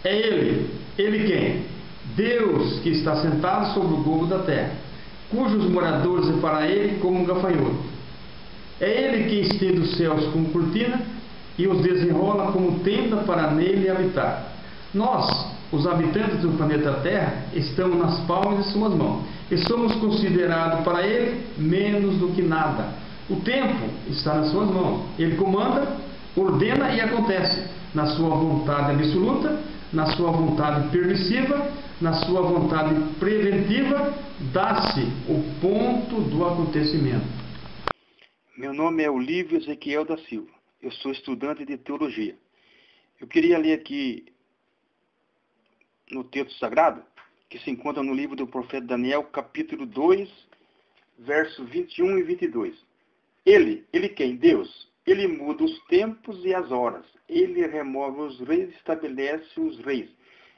É ele quem? Deus que está sentado sobre o globo da terra, cujos moradores é para ele como um gafanhoto. É ele quem estende os céus como cortina e os desenrola como tenda para nele habitar. Nós, os habitantes do planeta Terra, estamos nas palmas de suas mãos e somos considerados para ele menos do que nada. O tempo está nas suas mãos. Ele comanda, ordena e acontece na sua vontade absoluta, na sua vontade permissiva, na sua vontade preventiva, dá-se o ponto do acontecimento. Meu nome é Olívio Ezequiel da Silva. Eu sou estudante de teologia. Eu queria ler aqui no texto sagrado, que se encontra no livro do profeta Daniel, capítulo 2, versos 21 e 22. Ele quem? Deus. Ele muda os tempos e as horas. Ele remove os reis e estabelece os reis.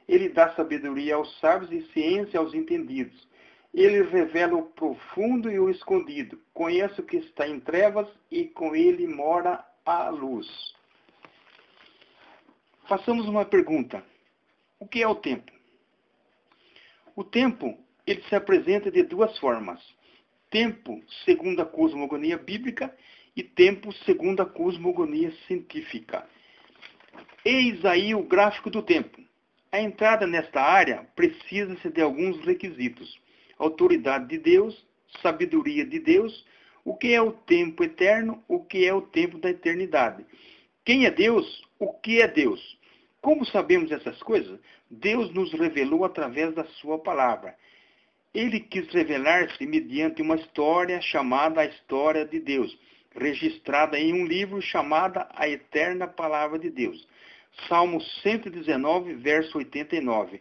Ele dá sabedoria aos sábios e ciência aos entendidos. Ele revela o profundo e o escondido. Conhece o que está em trevas e com ele mora a luz. Façamos uma pergunta. O que é o tempo? O tempo, ele se apresenta de duas formas. Tempo segundo a cosmogonia bíblica e tempo segundo a cosmogonia científica. Eis aí o gráfico do tempo. A entrada nesta área precisa-se de alguns requisitos. Autoridade de Deus, sabedoria de Deus, o que é o tempo eterno, o que é o tempo da eternidade. Quem é Deus? O que é Deus? Como sabemos essas coisas? Deus nos revelou através da sua palavra. Ele quis revelar-se mediante uma história chamada a História de Deus, registrada em um livro chamado A Eterna Palavra de Deus. Salmo 119, verso 89.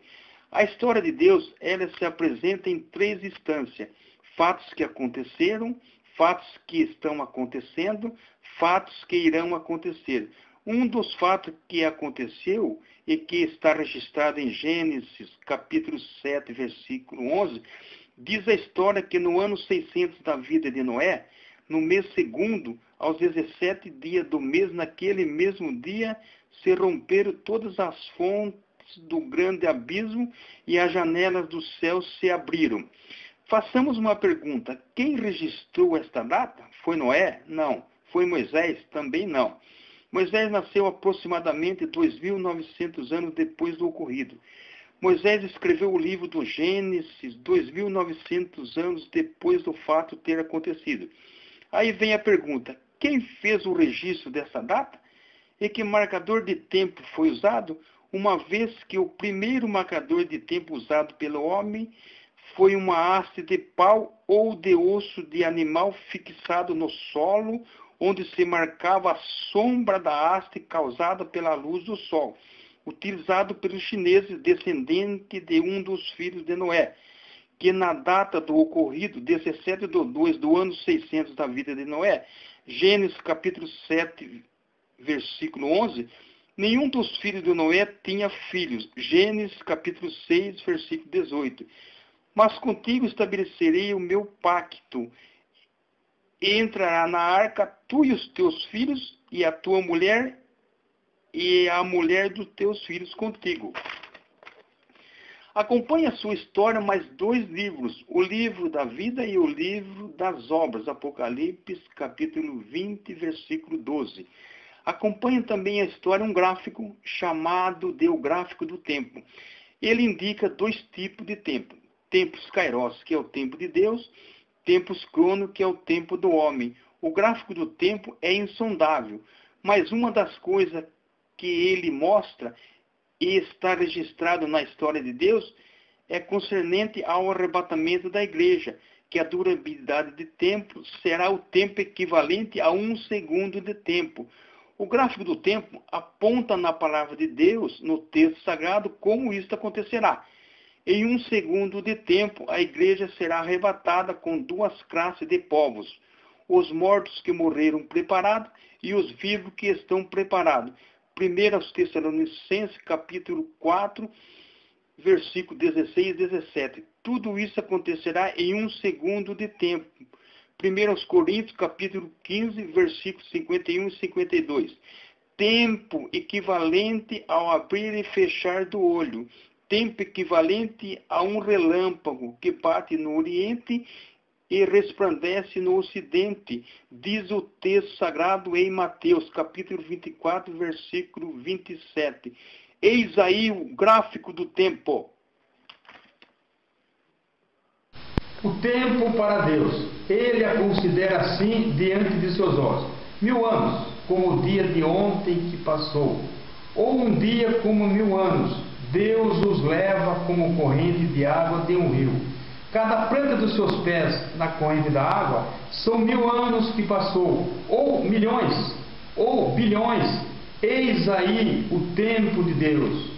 A história de Deus, ela se apresenta em três instâncias. Fatos que aconteceram, fatos que estão acontecendo, fatos que irão acontecer. Um dos fatos que aconteceu e que está registrado em Gênesis, capítulo 7, versículo 11, diz a história que no ano 600 da vida de Noé, no mês segundo, aos 17 dias do mês, naquele mesmo dia, se romperam todas as fontes do grande abismo e as janelas do céu se abriram. Façamos uma pergunta. Quem registrou esta data? Foi Noé? Não. Foi Moisés? Também não. Moisés nasceu aproximadamente 2.900 anos depois do ocorrido. Moisés escreveu o livro do Gênesis 2.900 anos depois do fato ter acontecido. Aí vem a pergunta, quem fez o registro dessa data? E que marcador de tempo foi usado? Uma vez que o primeiro marcador de tempo usado pelo homem foi uma haste de pau ou de osso de animal fixado no solo, onde se marcava a sombra da haste causada pela luz do sol, utilizado pelos chineses descendentes de um dos filhos de Noé, que na data do ocorrido, 17/2 do ano 600 da vida de Noé, Gênesis capítulo 7, versículo 11, nenhum dos filhos de Noé tinha filhos. Gênesis capítulo 6, versículo 18. Mas contigo estabelecerei o meu pacto. Entrará na arca tu e os teus filhos, e a tua mulher, e a mulher dos teus filhos contigo. Acompanhe a sua história mais dois livros, o livro da vida e o livro das obras, Apocalipse, capítulo 20, versículo 12. Acompanhe também a história um gráfico chamado de o gráfico do tempo. Ele indica dois tipos de tempo. Tempos kairos, que é o tempo de Deus, tempos crono, que é o tempo do homem. O gráfico do tempo é insondável, mas uma das coisas que ele mostra e está registrado na história de Deus é concernente ao arrebatamento da igreja, que a durabilidade de tempo será o tempo equivalente a 1 segundo de tempo. O gráfico do tempo aponta na palavra de Deus, no texto sagrado, como isto acontecerá. Em 1 segundo de tempo, a igreja será arrebatada com duas classes de povos, os mortos que morreram preparados e os vivos que estão preparados. 1 aos Tessalonicenses, capítulo 4, versículo 16 e 17. Tudo isso acontecerá em 1 segundo de tempo. 1 aos Coríntios, capítulo 15, versículos 51 e 52. tempo equivalente ao abrir e fechar do olho, tempo equivalente a um relâmpago que bate no oriente e resplandece no ocidente, diz o texto sagrado em Mateus, capítulo 24, versículo 27. Eis aí o gráfico do tempo. O tempo para Deus, Ele a considera assim diante de seus olhos. 1000 anos, como o dia de ontem que passou, ou um dia como 1000 anos. Deus os leva como corrente de água de um rio. Cada planta dos seus pés na corrente da água são 1000 anos que passou, ou milhões, ou bilhões. Eis aí o tempo de Deus.